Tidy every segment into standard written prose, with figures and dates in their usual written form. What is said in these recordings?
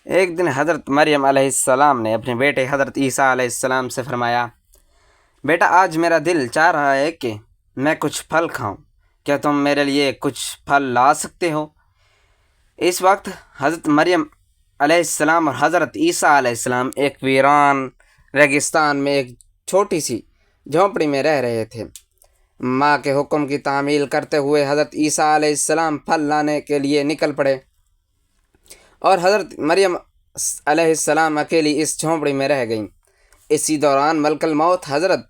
ایک دن حضرت مریم علیہ السلام نے اپنے بیٹے حضرت عیسیٰ علیہ السلام سے فرمایا، بیٹا آج میرا دل چاہ رہا ہے کہ میں کچھ پھل کھاؤں، کیا تم میرے لیے کچھ پھل لا سکتے ہو؟ اس وقت حضرت مریم علیہ السلام اور حضرت عیسیٰ علیہ السلام ایک ویران ریگستان میں ایک چھوٹی سی جھونپڑی میں رہ رہے تھے۔ ماں کے حکم کی تعمیل کرتے ہوئے حضرت عیسیٰ علیہ السلام پھل لانے کے لیے نکل پڑے اور حضرت مریم علیہ السلام اکیلی اس جھونپڑی میں رہ گئیں۔ اسی دوران ملک الموت حضرت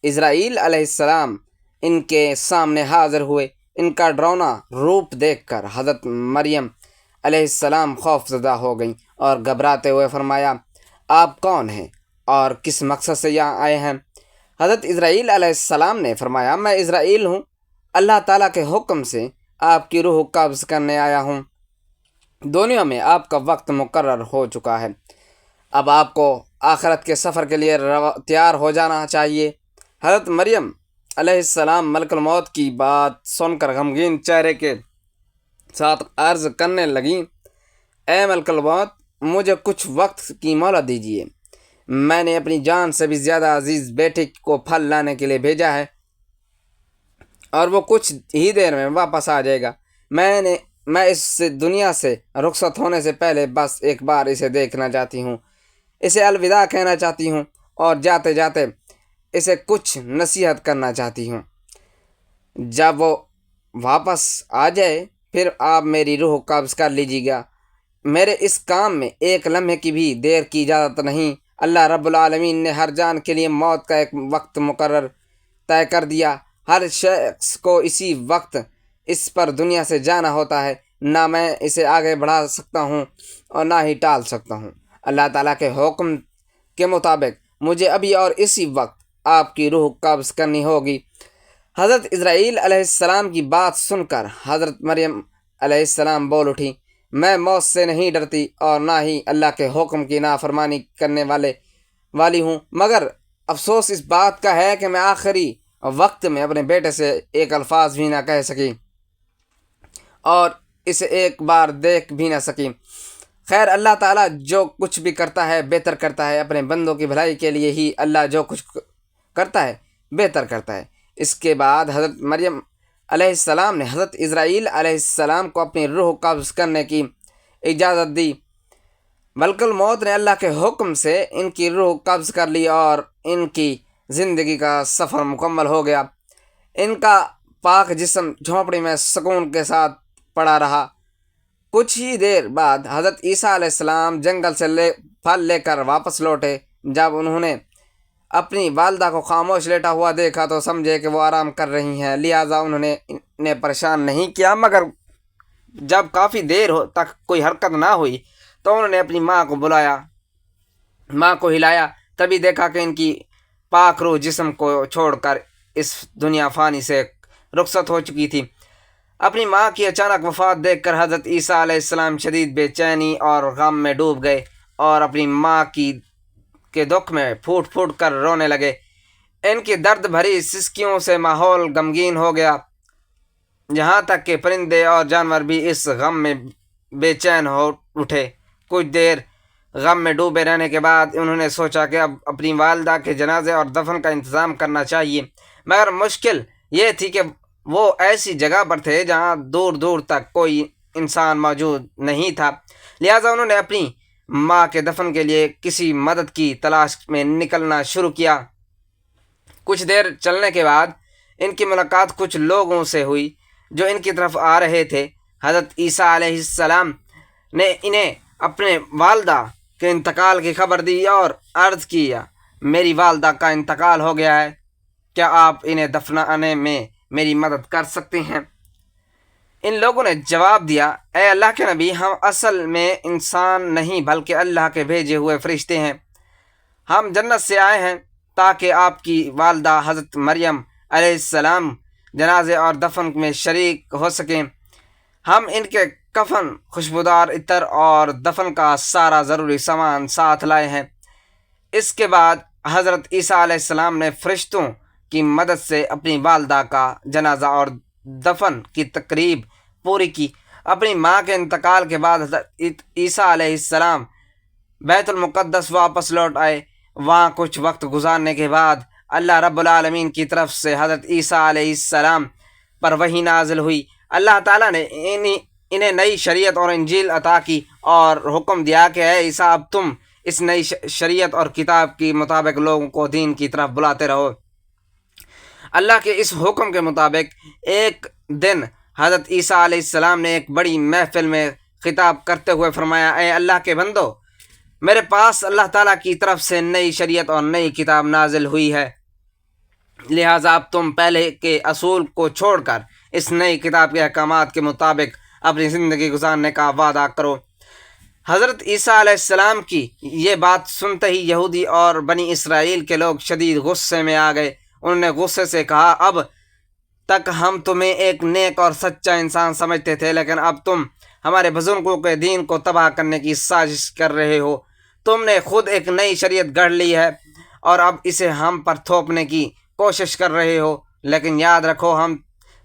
اسرائیل علیہ السلام ان کے سامنے حاضر ہوئے۔ ان کا ڈراؤنا روپ دیکھ کر حضرت مریم علیہ السلام خوف زدہ ہو گئیں اور گھبراتے ہوئے فرمایا، آپ کون ہیں اور کس مقصد سے یہاں آئے ہیں؟ حضرت اسرائیل علیہ السلام نے فرمایا، میں اسرائیل ہوں، اللہ تعالیٰ کے حکم سے آپ کی روح قبض کرنے آیا ہوں۔ دنیا میں آپ کا وقت مقرر ہو چکا ہے، اب آپ کو آخرت کے سفر کے لیے تیار ہو جانا چاہیے۔ حضرت مریم علیہ السلام ملک الموت کی بات سن کر غمگین چہرے کے ساتھ عرض کرنے لگیں، اے ملک الموت، مجھے کچھ وقت کی مہلت دیجیے، میں نے اپنی جان سے بھی زیادہ عزیز بیٹے کو پھل لانے کے لیے بھیجا ہے اور وہ کچھ ہی دیر میں واپس آ جائے گا۔ میں اس دنیا سے رخصت ہونے سے پہلے بس ایک بار اسے دیکھنا چاہتی ہوں، اسے الوداع کہنا چاہتی ہوں اور جاتے جاتے اسے کچھ نصیحت کرنا چاہتی ہوں۔ جب وہ واپس آ جائے پھر آپ میری روح قبض کر لیجیے گا۔ میرے اس کام میں ایک لمحے کی بھی دیر کی اجازت نہیں۔ اللہ رب العالمین نے ہر جان کے لیے موت کا ایک وقت مقرر طے کر دیا۔ ہر شخص کو اسی وقت اس پر دنیا سے جانا ہوتا ہے، نہ میں اسے آگے بڑھا سکتا ہوں اور نہ ہی ٹال سکتا ہوں۔ اللہ تعالیٰ کے حکم کے مطابق مجھے ابھی اور اسی وقت آپ کی روح قبض کرنی ہوگی۔ حضرت اسرائیل علیہ السلام کی بات سن کر حضرت مریم علیہ السلام بول اٹھی، میں موت سے نہیں ڈرتی اور نہ ہی اللہ کے حکم کی نافرمانی کرنے والی ہوں، مگر افسوس اس بات کا ہے کہ میں آخری وقت میں اپنے بیٹے سے ایک الفاظ بھی نہ کہہ سکی اور اسے ایک بار دیکھ بھی نہ سکی۔ خیر، اللہ تعالیٰ جو کچھ بھی کرتا ہے بہتر کرتا ہے، اپنے بندوں کی بھلائی کے لیے ہی اللہ جو کچھ کرتا ہے بہتر کرتا ہے۔ اس کے بعد حضرت مریم علیہ السلام نے حضرت اسرائیل علیہ السلام کو اپنی روح قبض کرنے کی اجازت دی۔ ملک الموت نے اللہ کے حکم سے ان کی روح قبض کر لی اور ان کی زندگی کا سفر مکمل ہو گیا۔ ان کا پاک جسم جھونپڑی میں سکون کے ساتھ پڑا رہا۔ کچھ ہی دیر بعد حضرت عیسیٰ علیہ السلام جنگل سے پھل لے کر واپس لوٹے۔ جب انہوں نے اپنی والدہ کو خاموش لیٹا ہوا دیکھا تو سمجھے کہ وہ آرام کر رہی ہیں، لہٰذا انہوں نے انہیں پریشان نہیں کیا، مگر جب کافی دیر تک کوئی حرکت نہ ہوئی تو انہوں نے اپنی ماں کو بلایا، ماں کو ہلایا، تبھی دیکھا کہ ان کی پاک روح جسم کو چھوڑ کر اس دنیا فانی سے رخصت ہو چکی تھی۔ اپنی ماں کی اچانک وفات دیکھ کر حضرت عیسیٰ علیہ السلام شدید بے چینی اور غم میں ڈوب گئے اور اپنی ماں کے دکھ میں پھوٹ پھوٹ کر رونے لگے۔ ان کی درد بھری سسکیوں سے ماحول غمگین ہو گیا، جہاں تک کہ پرندے اور جانور بھی اس غم میں بے چین ہو اٹھے۔ کچھ دیر غم میں ڈوبے رہنے کے بعد انہوں نے سوچا کہ اب اپنی والدہ کے جنازے اور دفن کا انتظام کرنا چاہیے، مگر مشکل یہ تھی کہ وہ ایسی جگہ پر تھے جہاں دور دور تک کوئی انسان موجود نہیں تھا، لہٰذا انہوں نے اپنی ماں کے دفن کے لیے کسی مدد کی تلاش میں نکلنا شروع کیا۔ کچھ دیر چلنے کے بعد ان کی ملاقات کچھ لوگوں سے ہوئی جو ان کی طرف آ رہے تھے۔ حضرت عیسیٰ علیہ السلام نے انہیں اپنے والدہ کے انتقال کی خبر دی اور عرض کیا، میری والدہ کا انتقال ہو گیا ہے، کیا آپ انہیں دفنانے میں میری مدد کر سکتے ہیں؟ ان لوگوں نے جواب دیا، اے اللہ کے نبی، ہم اصل میں انسان نہیں بلکہ اللہ کے بھیجے ہوئے فرشتے ہیں، ہم جنت سے آئے ہیں تاکہ آپ کی والدہ حضرت مریم علیہ السلام جنازے اور دفن میں شریک ہو سکیں۔ ہم ان کے کفن، خوشبودار عطر اور دفن کا سارا ضروری سامان ساتھ لائے ہیں۔ اس کے بعد حضرت عیسیٰ علیہ السلام نے فرشتوں کی مدد سے اپنی والدہ کا جنازہ اور دفن کی تقریب پوری کی۔ اپنی ماں کے انتقال کے بعد حضرت عیسیٰ علیہ السلام بیت المقدس واپس لوٹ آئے۔ وہاں کچھ وقت گزارنے کے بعد اللہ رب العالمین کی طرف سے حضرت عیسیٰ علیہ السلام پر وحی نازل ہوئی۔ اللہ تعالیٰ نے انہیں نئی شریعت اور انجیل عطا کی اور حکم دیا کہ اے عیسیٰ اب تم اس نئی شریعت اور کتاب کے مطابق لوگوں کو دین کی طرف بلاتے رہو۔ اللہ کے اس حکم کے مطابق ایک دن حضرت عیسیٰ علیہ السلام نے ایک بڑی محفل میں خطاب کرتے ہوئے فرمایا، اے اللہ کے بندو، میرے پاس اللہ تعالیٰ کی طرف سے نئی شریعت اور نئی کتاب نازل ہوئی ہے، لہٰذا اب تم پہلے کے اصول کو چھوڑ کر اس نئی کتاب کے احکامات کے مطابق اپنی زندگی گزارنے کا وعدہ کرو۔ حضرت عیسیٰ علیہ السلام کی یہ بات سنتے ہی یہودی اور بنی اسرائیل کے لوگ شدید غصے میں آ گئے۔ انہوں نے غصے سے کہا، اب تک ہم تمہیں ایک نیک اور سچا انسان سمجھتے تھے، لیکن اب تم ہمارے بزرگوں کے دین کو تباہ کرنے کی سازش کر رہے ہو۔ تم نے خود ایک نئی شریعت گھڑ لی ہے اور اب اسے ہم پر تھوپنے کی کوشش کر رہے ہو، لیکن یاد رکھو ہم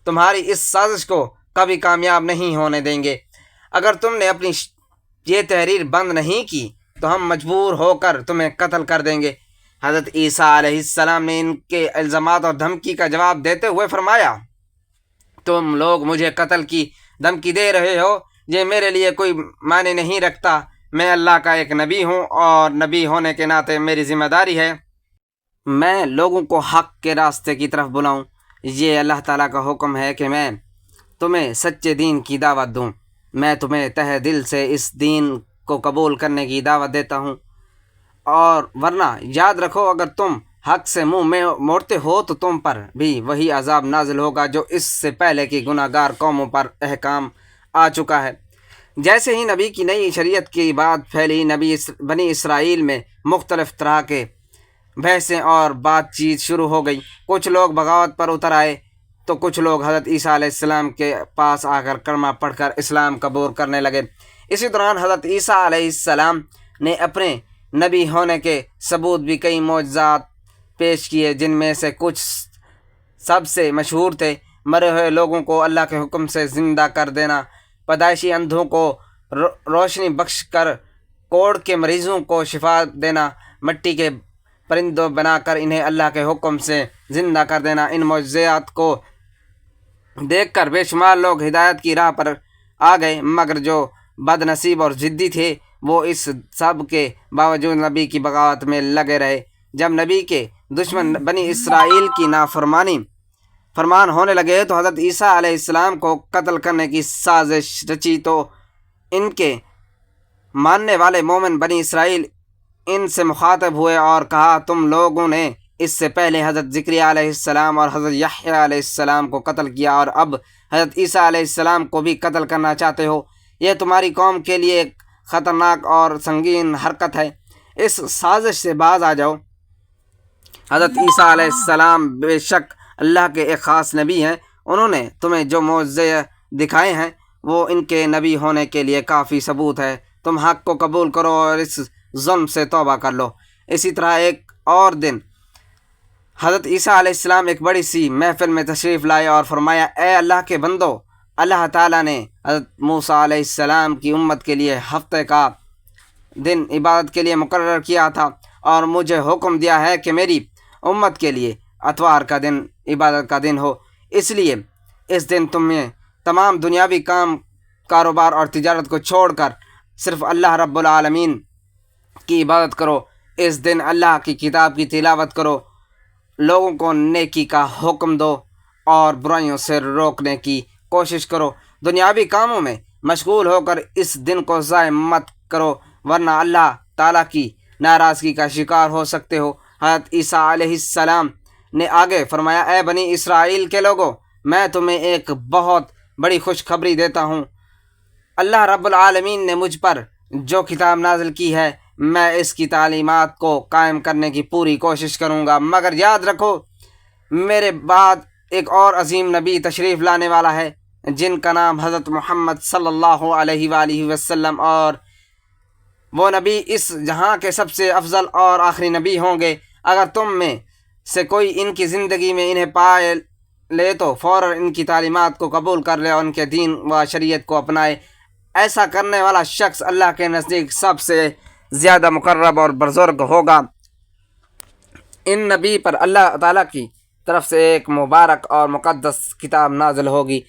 تمہاری اس سازش کو کبھی کامیاب نہیں ہونے دیں گے۔ اگر تم نے اپنی یہ تحریر بند نہیں کی تو ہم مجبور ہو کر تمہیں قتل کر دیں گے۔ حضرت عیسیٰ علیہ السلام نے ان کے الزامات اور دھمکی کا جواب دیتے ہوئے فرمایا، تم لوگ مجھے قتل کی دھمکی دے رہے ہو، یہ میرے لیے کوئی معنی نہیں رکھتا۔ میں اللہ کا ایک نبی ہوں اور نبی ہونے کے ناطے میری ذمہ داری ہے میں لوگوں کو حق کے راستے کی طرف بلاؤں۔ یہ اللہ تعالیٰ کا حکم ہے کہ میں تمہیں سچے دین کی دعوت دوں۔ میں تمہیں تہ دل سے اس دین کو قبول کرنے کی دعوت دیتا ہوں، اور ورنہ یاد رکھو اگر تم حق سے منہ موڑتے ہو تو تم پر بھی وہی عذاب نازل ہوگا جو اس سے پہلے کی گناہ گار قوموں پر احکام آ چکا ہے۔ جیسے ہی نبی کی نئی شریعت کی بات پھیلی، بنی اسرائیل میں مختلف طرح کے بحثیں اور بات چیت شروع ہو گئی۔ کچھ لوگ بغاوت پر اتر آئے تو کچھ لوگ حضرت عیسیٰ علیہ السلام کے پاس آ کر کلمہ پڑھ کر اسلام قبول کرنے لگے۔ اسی دوران حضرت عیسیٰ علیہ السلام نے اپنے نبی ہونے کے ثبوت بھی کئی معجزات پیش کیے، جن میں سے کچھ سب سے مشہور تھے مرے ہوئے لوگوں کو اللہ کے حکم سے زندہ کر دینا، پیدائشی اندھوں کو روشنی بخش کر، کوڑ کے مریضوں کو شفا دینا، مٹی کے پرندوں بنا کر انہیں اللہ کے حکم سے زندہ کر دینا۔ ان معجزات کو دیکھ کر بے شمار لوگ ہدایت کی راہ پر آ گئے، مگر جو بد نصیب اور ضدی تھے وہ اس سب کے باوجود نبی کی بغاوت میں لگے رہے۔ جب نبی کے دشمن بنی اسرائیل کی فرمان ہونے لگے تو حضرت عیسیٰ علیہ السلام کو قتل کرنے کی سازش رچی، تو ان کے ماننے والے مومن بنی اسرائیل ان سے مخاطب ہوئے اور کہا، تم لوگوں نے اس سے پہلے حضرت زکریا علیہ السلام اور حضرت یحییٰ علیہ السلام کو قتل کیا اور اب حضرت عیسیٰ علیہ السلام کو بھی قتل کرنا چاہتے ہو۔ یہ تمہاری قوم کے لیے ایک خطرناک اور سنگین حرکت ہے، اس سازش سے باز آ جاؤ۔ حضرت عیسیٰ علیہ السلام بے شک اللہ کے ایک خاص نبی ہیں، انہوں نے تمہیں جو معجزے دکھائے ہیں وہ ان کے نبی ہونے کے لیے کافی ثبوت ہے۔ تم حق کو قبول کرو اور اس ظلم سے توبہ کر لو۔ اسی طرح ایک اور دن حضرت عیسیٰ علیہ السلام ایک بڑی سی محفل میں تشریف لائے اور فرمایا، اے اللہ کے بندو، اللہ تعالیٰ نے حضرت موسیٰ علیہ السلام کی امت کے لیے ہفتے کا دن عبادت کے لیے مقرر کیا تھا، اور مجھے حکم دیا ہے کہ میری امت کے لیے اتوار کا دن عبادت کا دن ہو۔ اس لیے اس دن تمہیں تمام دنیاوی کاروبار اور تجارت کو چھوڑ کر صرف اللہ رب العالمین کی عبادت کرو۔ اس دن اللہ کی کتاب کی تلاوت کرو، لوگوں کو نیکی کا حکم دو اور برائیوں سے روکنے کی کوشش کرو۔ دنیاوی کاموں میں مشغول ہو کر اس دن کو ضائع مت کرو، ورنہ اللہ تعالیٰ کی ناراضگی کا شکار ہو سکتے ہو۔ حضرت عیسیٰ علیہ السلام نے آگے فرمایا، اے بنی اسرائیل کے لوگوں، میں تمہیں ایک بہت بڑی خوشخبری دیتا ہوں۔ اللہ رب العالمین نے مجھ پر جو کتاب نازل کی ہے، میں اس کی تعلیمات کو قائم کرنے کی پوری کوشش کروں گا، مگر یاد رکھو میرے بعد ایک اور عظیم نبی تشریف لانے والا ہے جن کا نام حضرت محمد صلی اللہ علیہ وآلہ وسلم، اور وہ نبی اس جہاں کے سب سے افضل اور آخری نبی ہوں گے۔ اگر تم میں سے کوئی ان کی زندگی میں انہیں پائے لے تو فوراً ان کی تعلیمات کو قبول کر لے اور ان کے دین و شریعت کو اپنائے۔ ایسا کرنے والا شخص اللہ کے نزدیک سب سے زیادہ مقرب اور بزرگ ہوگا۔ ان نبی پر اللہ تعالیٰ کی طرف سے ایک مبارک اور مقدس کتاب نازل ہوگی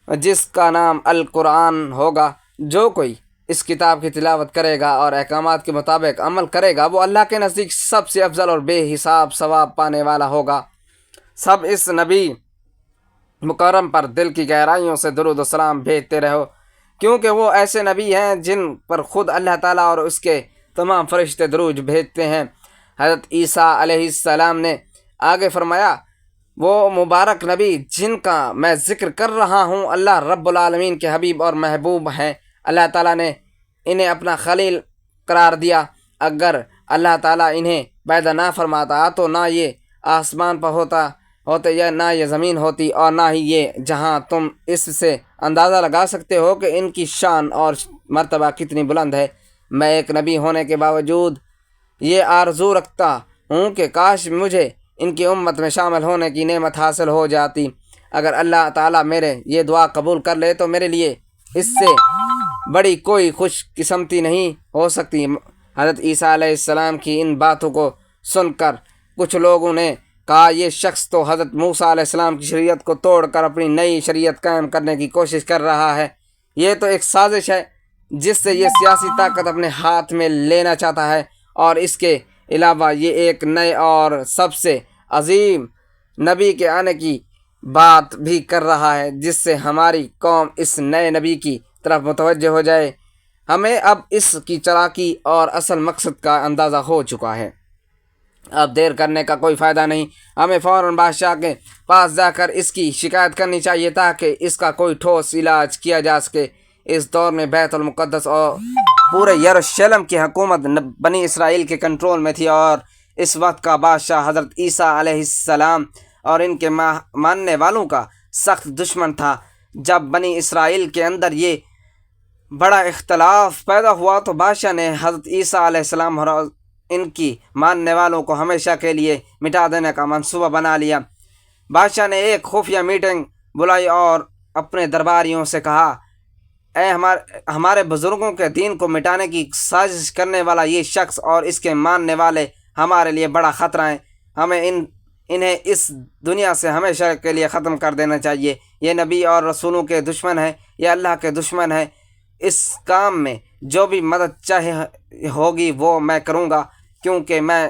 جس کا نام القرآن ہوگا۔ جو کوئی اس کتاب کی تلاوت کرے گا اور احکامات کے مطابق عمل کرے گا وہ اللہ کے نزدیک سب سے افضل اور بے حساب ثواب پانے والا ہوگا۔ سب اس نبی مکرم پر دل کی گہرائیوں سے درود و سلام بھیجتے رہو، کیونکہ وہ ایسے نبی ہیں جن پر خود اللہ تعالیٰ اور اس کے تمام فرشتے درود بھیجتے ہیں۔ حضرت عیسیٰ علیہ السلام نے آگے فرمایا، وہ مبارک نبی جن کا میں ذکر کر رہا ہوں اللہ رب العالمین کے حبیب اور محبوب ہیں۔ اللہ تعالیٰ نے انہیں اپنا خلیل قرار دیا۔ اگر اللہ تعالیٰ انہیں پیدا نہ فرماتا تو نہ یہ آسمان پر ہوتے یا نہ یہ زمین ہوتی اور نہ ہی یہ جہاں۔ تم اس سے اندازہ لگا سکتے ہو کہ ان کی شان اور مرتبہ کتنی بلند ہے۔ میں ایک نبی ہونے کے باوجود یہ آرزو رکھتا ہوں کہ کاش مجھے ان کی امت میں شامل ہونے کی نعمت حاصل ہو جاتی۔ اگر اللہ تعالیٰ میرے یہ دعا قبول کر لے تو میرے لیے اس سے بڑی کوئی خوش قسمتی نہیں ہو سکتی۔ حضرت عیسیٰ علیہ السلام کی ان باتوں کو سن کر کچھ لوگوں نے کہا، یہ شخص تو حضرت موسیٰ علیہ السلام کی شریعت کو توڑ کر اپنی نئی شریعت قائم کرنے کی کوشش کر رہا ہے۔ یہ تو ایک سازش ہے جس سے یہ سیاسی طاقت اپنے ہاتھ میں لینا چاہتا ہے، اور اس کے علاوہ یہ ایک نئے اور سب سے عظیم نبی کے آنے کی بات بھی کر رہا ہے جس سے ہماری قوم اس نئے نبی کی طرف متوجہ ہو جائے۔ ہمیں اب اس کی چالاکی اور اصل مقصد کا اندازہ ہو چکا ہے۔ اب دیر کرنے کا کوئی فائدہ نہیں، ہمیں فوراً بادشاہ کے پاس جا کر اس کی شکایت کرنی چاہیے تاکہ اس کا کوئی ٹھوس علاج کیا جا سکے۔ اس دور میں بیت المقدس اور پورے یروشلم کی حکومت بنی اسرائیل کے کنٹرول میں تھی، اور اس وقت کا بادشاہ حضرت عیسیٰ علیہ السلام اور ان کے ماننے والوں کا سخت دشمن تھا۔ جب بنی اسرائیل کے اندر یہ بڑا اختلاف پیدا ہوا تو بادشاہ نے حضرت عیسیٰ علیہ السلام اور ان کی ماننے والوں کو ہمیشہ کے لیے مٹا دینے کا منصوبہ بنا لیا۔ بادشاہ نے ایک خفیہ میٹنگ بلائی اور اپنے درباریوں سے کہا، اے ہمارے بزرگوں کے دین کو مٹانے کی سازش کرنے والا یہ شخص اور اس کے ماننے والے ہمارے لیے بڑا خطرہ ہیں۔ ہمیں انہیں اس دنیا سے ہمیشہ کے لیے ختم کر دینا چاہیے۔ یہ نبی اور رسولوں کے دشمن ہیں، یہ اللہ کے دشمن ہیں۔ اس کام میں جو بھی مدد چاہے ہوگی وہ میں کروں گا، کیونکہ میں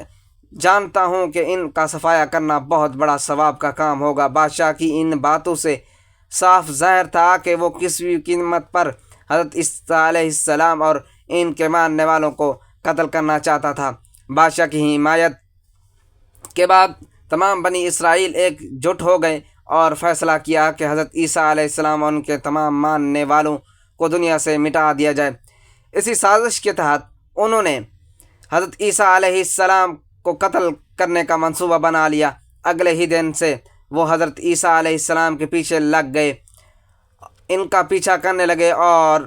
جانتا ہوں کہ ان کا صفایا کرنا بہت بڑا ثواب کا کام ہوگا۔ بادشاہ کی ان باتوں سے صاف ظاہر تھا کہ وہ کسی بھی قیمت پر حضرت عیسیٰ علیہ السلام اور ان کے ماننے والوں کو قتل کرنا چاہتا تھا۔ بادشاہ کی حمایت کے بعد تمام بنی اسرائیل ایک جٹ ہو گئے اور فیصلہ کیا کہ حضرت عیسیٰ علیہ السلام اور ان کے تمام ماننے والوں کو دنیا سے مٹا دیا جائے۔ اسی سازش کے تحت انہوں نے حضرت عیسیٰ علیہ السلام کو قتل کرنے کا منصوبہ بنا لیا۔ اگلے ہی دن سے وہ حضرت عیسیٰ علیہ السلام کے پیچھے لگ گئے، ان کا پیچھا کرنے لگے اور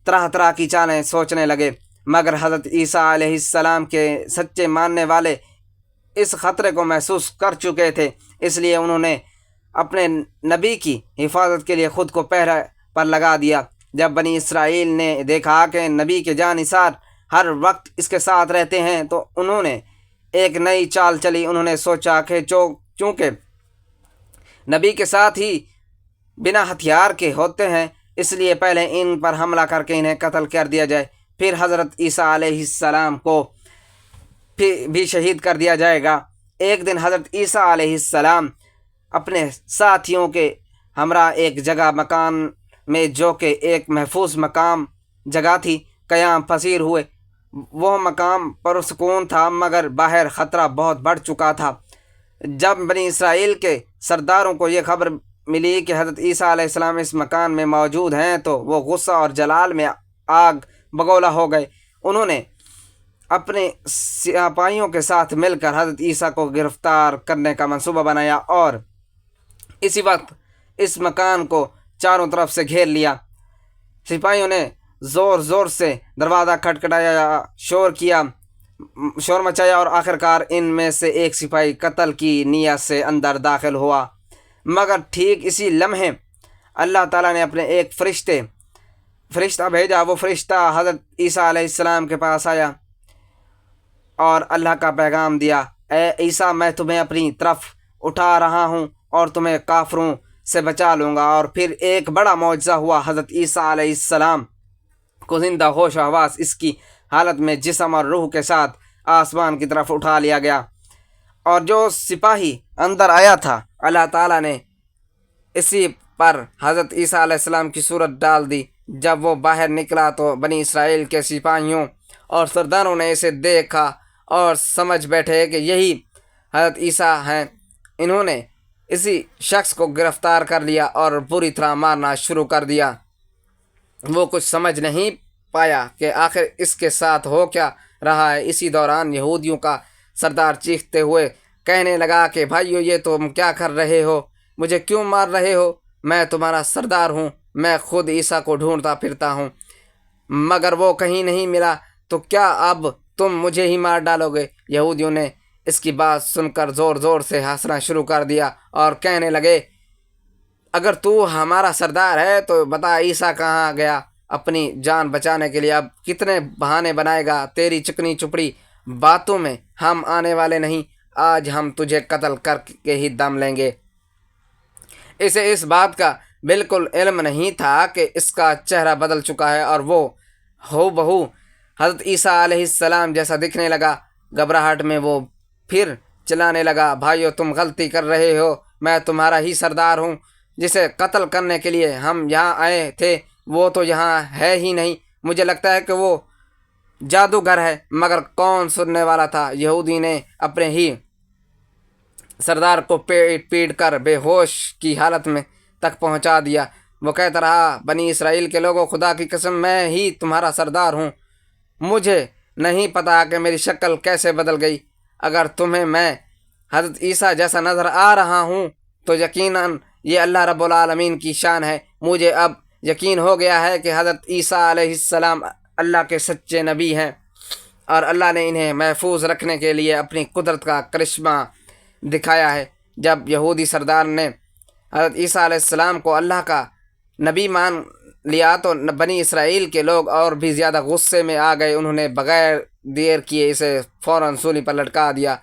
طرح طرح کی چالیں سوچنے لگے، مگر حضرت عیسیٰ علیہ السلام کے سچے ماننے والے اس خطرے کو محسوس کر چکے تھے، اس لیے انہوں نے اپنے نبی کی حفاظت کے لیے خود کو پہرے پر لگا دیا۔ جب بنی اسرائیل نے دیکھا کہ نبی کے جانثار ہر وقت اس کے ساتھ رہتے ہیں تو انہوں نے ایک نئی چال چلی۔ انہوں نے سوچا کہ چونکہ نبی کے ساتھ ہی بنا ہتھیار کے ہوتے ہیں، اس لیے پہلے ان پر حملہ کر کے انہیں قتل کر دیا جائے، پھر حضرت عیسیٰ علیہ السلام کو بھی شہید کر دیا جائے گا۔ ایک دن حضرت عیسیٰ علیہ السلام اپنے ساتھیوں کے ہمراہ ایک جگہ مکان میں، جو کہ ایک محفوظ مقام جگہ تھی، قیام پذیر ہوئے۔ وہ مقام پرسکون تھا مگر باہر خطرہ بہت بڑھ چکا تھا۔ جب بنی اسرائیل کے سرداروں کو یہ خبر ملی کہ حضرت عیسیٰ علیہ السلام اس مکان میں موجود ہیں تو وہ غصہ اور جلال میں آگ بگولا ہو گئے۔ انہوں نے اپنے سپاہیوں کے ساتھ مل کر حضرت عیسیٰ کو گرفتار کرنے کا منصوبہ بنایا اور اسی وقت اس مکان کو چاروں طرف سے گھیر لیا۔ سپاہیوں نے زور زور سے دروازہ کھٹکھٹایا، شور مچایا اور آخرکار ان میں سے ایک سپاہی قتل کی نیت سے اندر داخل ہوا، مگر ٹھیک اسی لمحے اللہ تعالیٰ نے اپنے ایک فرشتے فرشتہ بھیجا، وہ فرشتہ حضرت عیسیٰ علیہ السلام کے پاس آیا اور اللہ کا پیغام دیا، اے عیسیٰ میں تمہیں اپنی طرف اٹھا رہا ہوں اور تمہیں کافروں سے بچا لوں گا۔ اور پھر ایک بڑا معجزہ ہوا، حضرت عیسیٰ علیہ السلام کو زندہ ہوش و حواس اس کی حالت میں جسم اور روح کے ساتھ آسمان کی طرف اٹھا لیا گیا، اور جو سپاہی اندر آیا تھا اللہ تعالیٰ نے اسی پر حضرت عیسیٰ علیہ السلام کی صورت ڈال دی۔ جب وہ باہر نکلا تو بنی اسرائیل کے سپاہیوں اور سرداروں نے اسے دیکھا اور سمجھ بیٹھے کہ یہی حضرت عیسیٰ ہیں۔ انہوں نے اسی شخص کو گرفتار کر لیا اور بری طرح مارنا شروع کر دیا۔ وہ کچھ سمجھ نہیں پایا کہ آخر اس کے ساتھ ہو کیا رہا ہے۔ اسی دوران یہودیوں کا سردار چیختے ہوئے کہنے لگا کہ بھائیو، یہ تم کیا کر رہے ہو؟ مجھے کیوں مار رہے ہو؟ میں تمہارا سردار ہوں، میں خود عیسیٰ کو ڈھونڈتا پھرتا ہوں، مگر وہ کہیں نہیں ملا، تو کیا اب تم مجھے ہی مار ڈالو گے؟ یہودیوں نے اس کی بات سن کر زور زور سے ہنسنا شروع کر دیا اور کہنے لگے، اگر تو ہمارا سردار ہے تو بتا عیسیٰ کہاں گیا؟ اپنی جان بچانے کے لیے اب کتنے بہانے بنائے گا؟ تیری چکنی چپڑی باتوں میں ہم آنے والے نہیں، آج ہم تجھے قتل کر کے ہی دم لیں گے۔ اسے اس بات کا بالکل علم نہیں تھا کہ اس کا چہرہ بدل چکا ہے اور وہ ہو بہو حضرت عیسیٰ علیہ السلام جیسا دکھنے لگا۔ گھبراہٹ میں وہ پھر چلانے لگا، بھائیو تم غلطی کر رہے ہو، میں تمہارا ہی سردار ہوں، جسے قتل کرنے کے لیے ہم یہاں آئے تھے وہ تو یہاں ہے ہی نہیں، مجھے لگتا ہے کہ وہ جادوگر ہے۔ مگر کون سننے والا تھا؟ یہودی نے اپنے ہی سردار کو پیٹ پیٹ کر بے ہوش کی حالت میں تک پہنچا دیا۔ وہ کہتا رہا، بنی اسرائیل کے لوگوں، خدا کی قسم میں ہی تمہارا سردار ہوں، مجھے نہیں پتا کہ میری شکل کیسے بدل گئی۔ اگر تمہیں میں حضرت عیسیٰ جیسا نظر آ رہا ہوں تو یقیناً یہ اللہ رب العالمین کی شان ہے۔ مجھے اب یقین ہو گیا ہے کہ حضرت عیسیٰ علیہ السلام اللہ کے سچے نبی ہیں، اور اللہ نے انہیں محفوظ رکھنے کے لیے اپنی قدرت کا کرشمہ دکھایا ہے۔ جب یہودی سردار نے حضرت عیسیٰ علیہ السلام کو اللہ کا نبی مان لیا تو بنی اسرائیل کے لوگ اور بھی زیادہ غصے میں آ گئے۔ انہوں نے بغیر دیر کیے اسے فوراً سولی پر لٹکا دیا۔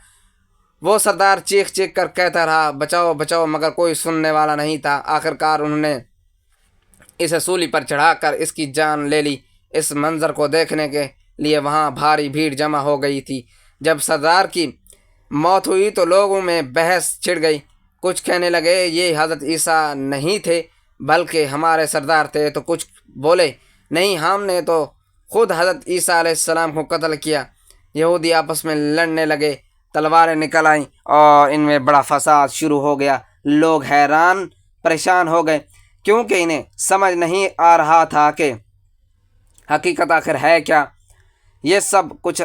وہ سردار چیخ چیخ کر کہتا رہا، بچاؤ بچاؤ، مگر کوئی سننے والا نہیں تھا۔ آخرکار انہوں نے اسے سولی پر چڑھا کر اس کی جان لے لی۔ اس منظر کو دیکھنے کے لیے وہاں بھاری بھیڑ جمع ہو گئی تھی۔ جب سردار کی موت ہوئی تو لوگوں میں بحث چھڑ گئی۔ کچھ کہنے لگے یہ حضرت عیسیٰ نہیں تھے بلکہ ہمارے سردار تھے، تو کچھ بولے نہیں، ہم نے تو خود حضرت عیسیٰ علیہ السلام کو قتل کیا۔ یہودی آپس میں لڑنے لگے، تلواریں نکل آئیں اور ان میں بڑا فساد شروع ہو گیا۔ لوگ حیران پریشان ہو گئے کیونکہ انہیں سمجھ نہیں آ رہا تھا کہ حقیقت آخر ہے کیا۔ یہ سب کچھ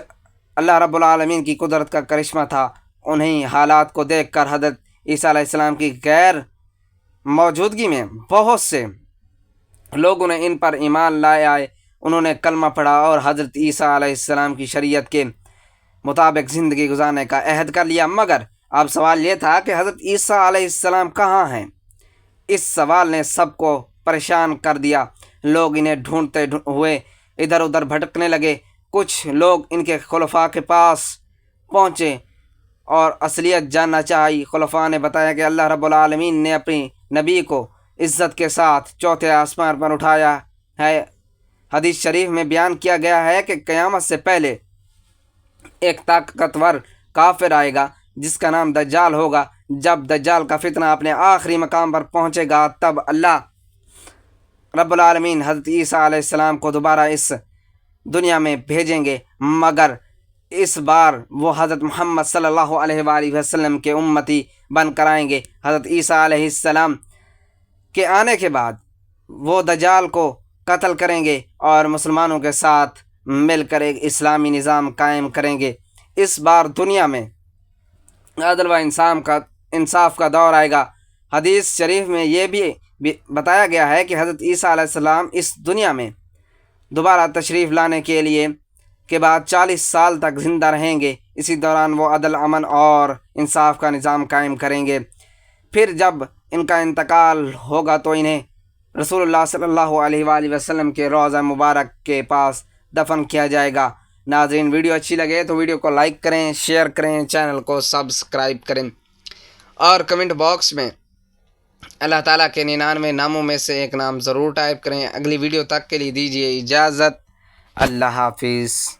اللہ رب العالمین کی قدرت کا کرشمہ تھا۔ انہیں حالات کو دیکھ کر حضرت عیسیٰ علیہ السلام کی غیر موجودگی میں بہت سے لوگوں نے ان پر ایمان لائے آئے۔ انہوں نے کلمہ پڑھا اور حضرت عیسیٰ علیہ السلام کی شریعت کے مطابق زندگی گزارنے کا عہد کر لیا۔ مگر اب سوال یہ تھا کہ حضرت عیسیٰ علیہ السلام کہاں ہیں؟ اس سوال نے سب کو پریشان کر دیا۔ لوگ انہیں ڈھونڈتے ہوئے ادھر ادھر بھٹکنے لگے۔ کچھ لوگ ان کے خلفاء کے پاس پہنچے اور اصلیت جاننا چاہی۔ خلفاء نے بتایا کہ اللہ رب العالمین نے اپنی نبی کو عزت کے ساتھ چوتھے آسمان پر اٹھایا ہے۔ حدیث شریف میں بیان کیا گیا ہے کہ قیامت سے پہلے ایک طاقتور کافر آئے گا جس کا نام دجال ہوگا۔ جب دجال کا فتنہ اپنے آخری مقام پر پہنچے گا تب اللہ رب العالمین حضرت عیسیٰ علیہ السلام کو دوبارہ اس دنیا میں بھیجیں گے، مگر اس بار وہ حضرت محمد صلی اللہ علیہ وآلہ وسلم کے امتی بن کر آئیں گے۔ حضرت عیسیٰ علیہ السلام کے آنے کے بعد وہ دجال کو قتل کریں گے اور مسلمانوں کے ساتھ مل کر ایک اسلامی نظام قائم کریں گے۔ اس بار دنیا میں عدل و انصاف کا دور آئے گا۔ حدیث شریف میں یہ بھی بتایا گیا ہے کہ حضرت عیسیٰ علیہ السلام اس دنیا میں دوبارہ تشریف لانے کے لیے کے بعد 40 سال تک زندہ رہیں گے۔ اسی دوران وہ عدل، امن اور انصاف کا نظام قائم کریں گے۔ پھر جب ان کا انتقال ہوگا تو انہیں رسول اللہ صلی اللہ علیہ وآلہ وسلم کے روضہ مبارک کے پاس دفن کیا جائے گا۔ ناظرین، ویڈیو اچھی لگے تو ویڈیو کو لائک کریں، شیئر کریں، چینل کو سبسکرائب کریں اور کمنٹ باکس میں اللہ تعالیٰ کے 99 ناموں میں سے ایک نام ضرور ٹائپ کریں۔ اگلی ویڈیو تک کے لیے دیجیے اجازت۔ اللہ حافظ۔